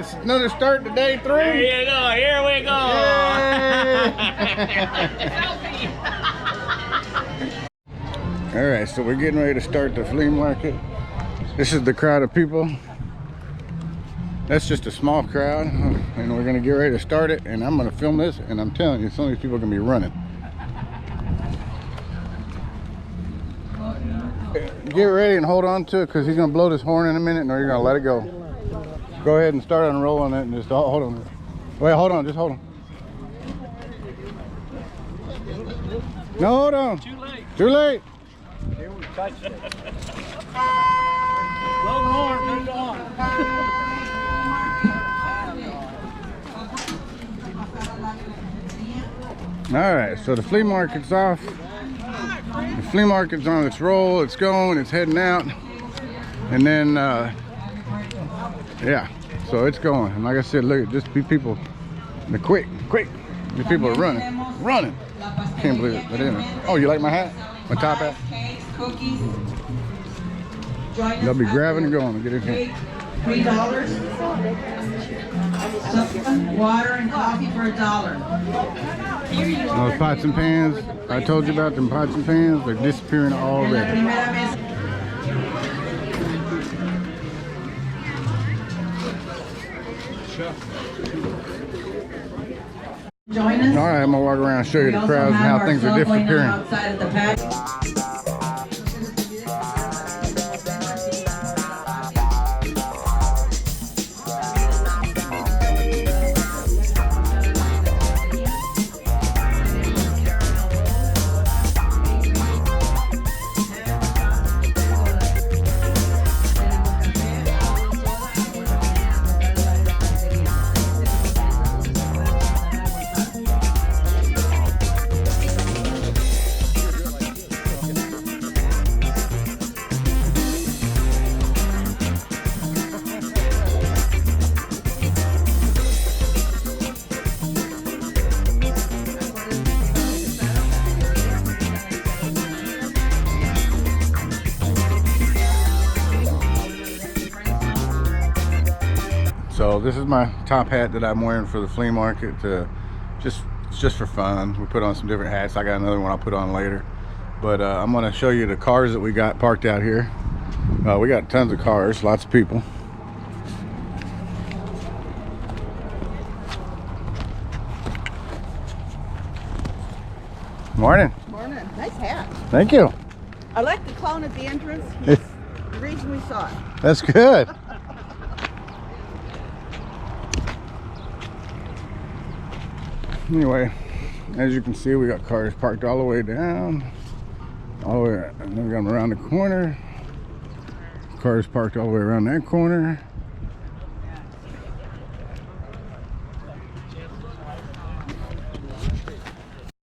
It's another start to day 3. There you go. Here we go. All right, so we're getting ready to start the flea market. This is the crowd of people. That's just a small crowd, and we're gonna get ready to start it. And I'm gonna film this, and I'm telling you, some of these people are gonna be running. Get ready and hold on to it, because he's gonna blow this horn in a minute, and you're gonna let it go. Go ahead and start unrolling it, and just hold on. Wait, hold on, just hold on. No, hold on. Too late. Too late. Here we touch it. Blow the horn, put it on. All right, so the flea market's off. The flea market's on its roll. It's going. It's heading out. And then, yeah. So it's going. And like I said, look, just be people. The quick. These people are running. Can't believe it. But anyway. Oh, you like my hat? My top hat? They'll be grabbing and going. Get in here. $3. Water and coffee for $1. Those pots and pans. I told you about them pots and pans. They're disappearing already. Join us. All right, I'm gonna walk around and show you the crowds and how things are disappearing. Outside of the patio. So this is my top hat that I'm wearing for the flea market. It's just for fun. We put on some different hats. I got another one I'll put on later. But I'm gonna show you the cars that we got parked out here. We got tons of cars, lots of people. Morning. Morning. Nice hat. Thank you. I like the clown at the entrance. He's the reason we saw it. That's good. Anyway, as you can see, we got cars parked all the way down, all the way, and then we got them around the corner. Cars parked all the way around that corner.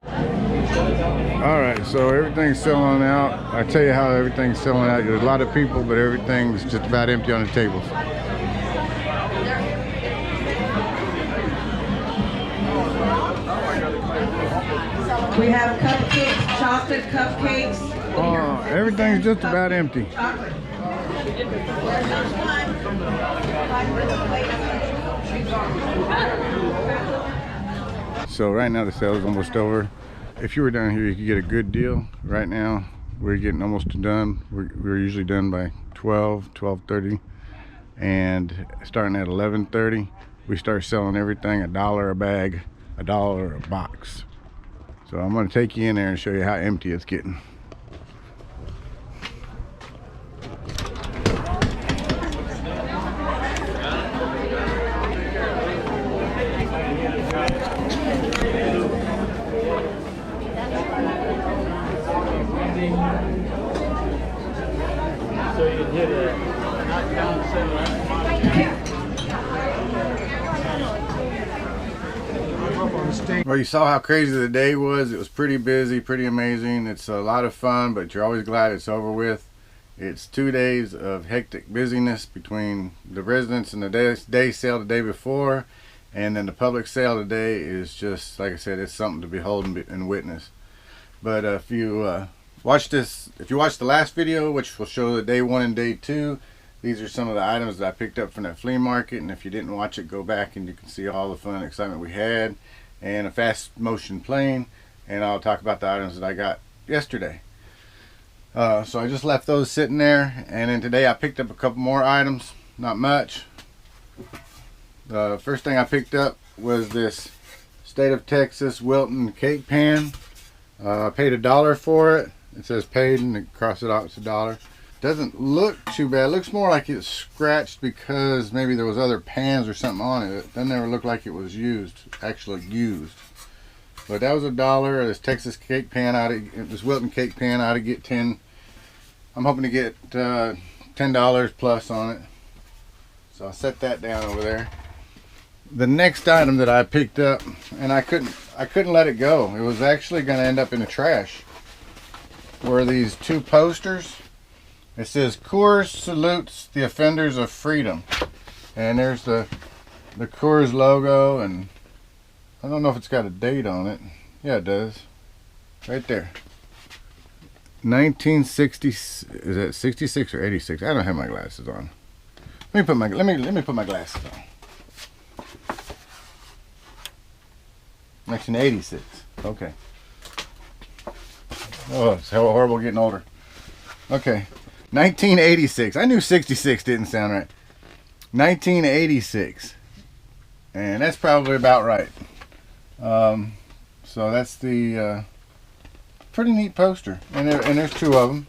All right, so everything's selling out. I tell you how everything's selling out. There's a lot of people, but everything's just about empty on the tables. We have cupcakes, chocolate cupcakes. Oh, everything's just about empty. Chocolate. So right now the sale is almost over. If you were down here, you could get a good deal. Right now, we're getting almost done. We're usually done by 12:30, and starting at 11:30, we start selling everything $1 a bag, $1 a box. So I'm going to take you in there and show you how empty it's getting. So you hit a knockdown center. Well, you saw how crazy the day was. It was pretty busy, pretty amazing. It's a lot of fun, but you're always glad it's over with. It's 2 days of hectic busyness between the residents and the day sale the day before, and then the public sale today is just, like I said, it's something to behold and witness. But if you watch the last video, which will show the day 1 and day 2, These are some of the items that I picked up from that flea market, and if you didn't watch it, go back and you can see all the fun and excitement we had, and a fast motion plane, and I'll talk about the items that I got yesterday. So I just left those sitting there, and then today I picked up a couple more items, not much. The first thing I picked up was this State of Texas Wilton cake pan. I paid $1 for it. It says paid and across it out it's $1. Doesn't look too bad. It looks more like it's scratched because maybe there was other pans or something on it. It doesn't ever look like it was used, actually used. But that was $1. This Texas cake pan, this Wilton cake pan, I ought to get 10. I'm hoping to get $10 plus on it. So I'll set that down over there. The next item that I picked up, and I couldn't let it go. It was actually going to end up in the trash. Were these two posters. It says Coors salutes the offenders of freedom, and there's the Coors logo, and I don't know if it's got a date on it. Yeah, it does. Right there. 1960. Is that 66 or 86? I don't have my glasses on. Let me put my glasses on. 1986. Okay. Oh, it's horrible getting older. Okay. 1986. I knew 66 didn't sound right. 1986. And that's probably about right. So that's the pretty neat poster. And there's two of them.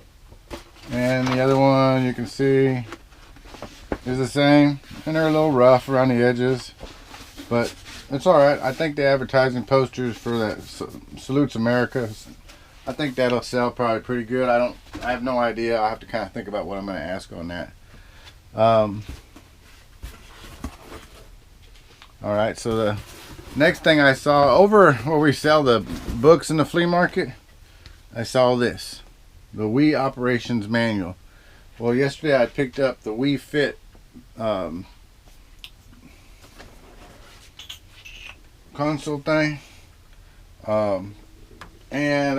And the other one you can see is the same. And they're a little rough around the edges. But it's alright. I think the advertising posters for that Salutes America, I think that'll sell probably pretty good. I have no idea. I'll have to kind of think about what I'm going to ask on that. Alright, so the next thing I saw over where we sell the books in the flea market, I saw this, the WE Operations Manual. Well, yesterday I picked up the WE Fit console thing, and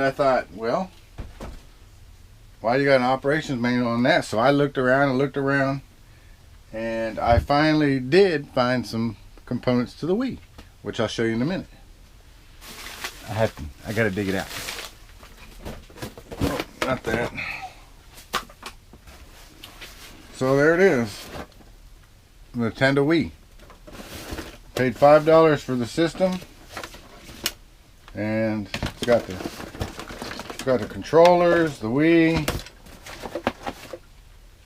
I thought, well, why you got an operations manual on that? So I looked around and I finally did find some components to the WE, which I'll show you in a minute. I gotta dig it out. Oh, not that. So there it is, the Nintendo WE. Paid $5 for the system, and it's got the controllers, the WE.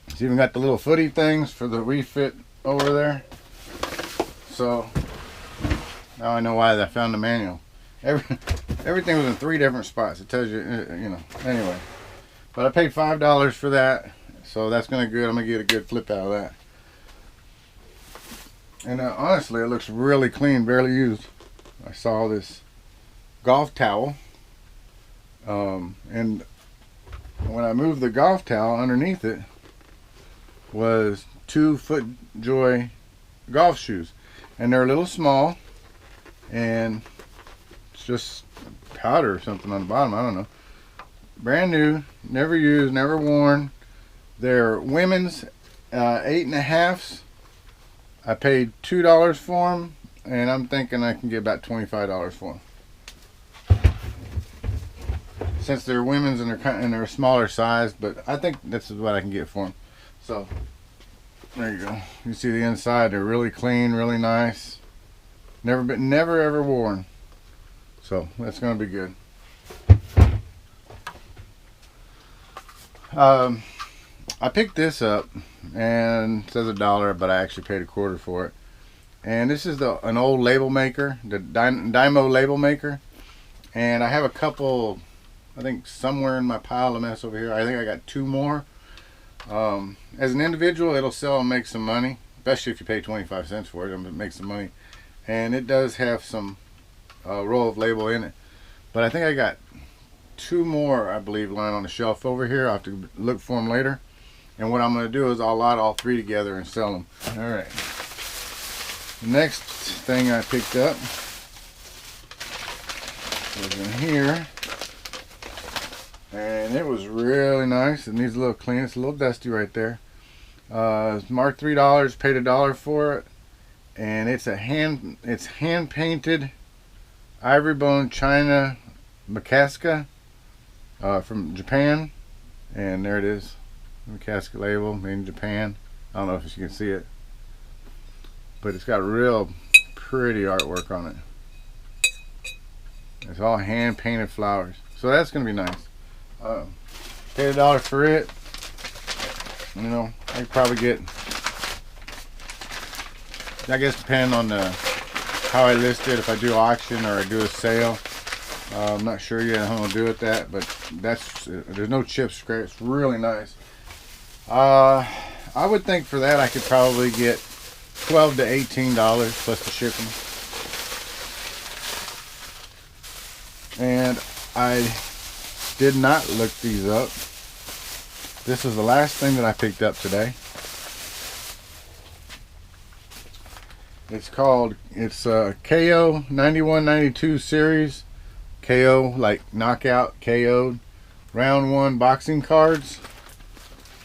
It's even got the little footy things for the WE Fit over there. So now I know why I found the manual. Everything was in 3 different spots. It tells you, you know. Anyway, but I paid $5 for that, so that's gonna good. I'm gonna get a good flip out of that. And honestly, it looks really clean, barely used. I saw this golf towel, and when I moved the golf towel, underneath it was 2 FootJoy golf shoes, and they're a little small, and it's just powder or something on the bottom. I don't know. Brand new, never used, never worn. They're women's 8.5s. I paid $2 for them, and I'm thinking I can get about $25 for them. Since they're women's and they're a smaller size, but I think this is what I can get for them. So there you go. You see the inside; they're really clean, really nice. Never ever worn. So that's going to be good. I picked this up, and it says $1, but I actually paid $0.25 for it. And this is an old label maker, the Dymo label maker. And I have a couple, I think somewhere in my pile of mess over here. I think I got 2 more. As an individual, it'll sell and make some money, especially if you pay 25 cents for it. It'll make some money. And it does have some roll of label in it. But I think I got 2 more, I believe, lying on the shelf over here. I'll have to look for them later. And what I'm going to do is I'll lot all 3 together and sell them. Alright. The next thing I picked up was in here. And it was really nice. It needs a little clean. It's a little dusty right there. Marked $3, paid $1 for it, and it's hand painted ivory bone China Makaska from Japan, and there it is, Makaska label, made in Japan. I don't know if you can see it, but it's got real pretty artwork on it. It's all hand painted flowers, so that's gonna be nice. Paid $1 for it. You know, I could probably get, I guess depending on how I list it, if I do auction or I do a sale. I'm not sure yet how I'm gonna do with that, but there's no chip scrape. It's really nice. I would think for that I could probably get $12 to $18 plus the shipping. And I did not look these up. This is the last thing that I picked up today. It's KO 9192 series. KO like knockout, KO'd. Round 1 boxing cards.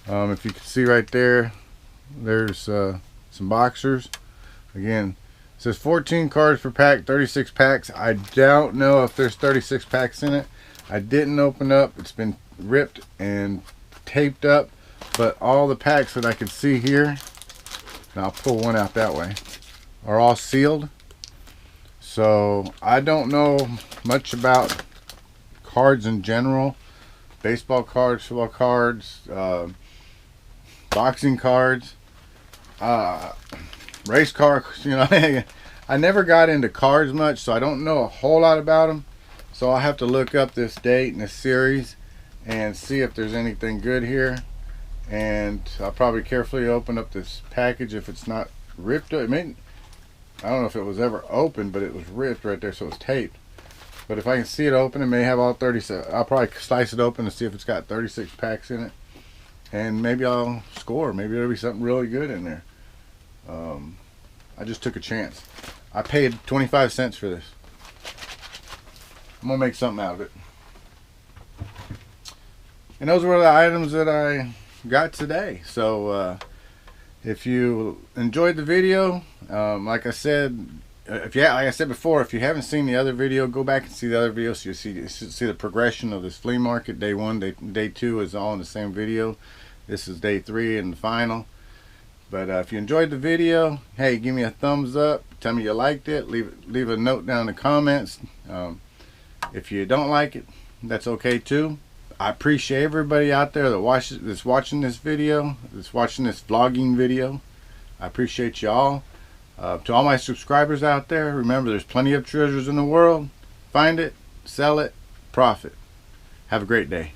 If you can see right there, there's some boxers. Again, it says 14 cards per pack, 36 packs. I don't know if there's 36 packs in it. I didn't open up. It's been ripped and taped up, but all the packs that I can see here, and I'll pull one out that way, are all sealed. So I don't know much about cards in general. Baseball cards, football cards, boxing cards, race cars. You know, I never got into cards much, so I don't know a whole lot about them. So I'll have to look up this date and this series and see if there's anything good here. And I'll probably carefully open up this package if it's not ripped. I don't know if it was ever opened, but it was ripped right there, so it's taped. But if I can see it open, it may have all 36. I'll probably slice it open to see if it's got 36 packs in it, and maybe I'll score. Maybe there'll be something really good in there. I just took a chance. I paid 25 cents for this. I'm gonna make something out of it. And those were the items that I got today. So if you enjoyed the video, like I said, like I said before, if you haven't seen the other video, go back and see the other video so you see the progression of this flea market. Day 1, day 2 is all in the same video. This is day 3 and the final. But if you enjoyed the video, hey, give me a thumbs up. Tell me you liked it. Leave a note down in the comments. If you don't like it, that's okay too. I appreciate everybody out there that's watching this video, that's watching this vlogging video. I appreciate y'all. To all my subscribers out there, remember there's plenty of treasures in the world. Find it, sell it, profit. Have a great day.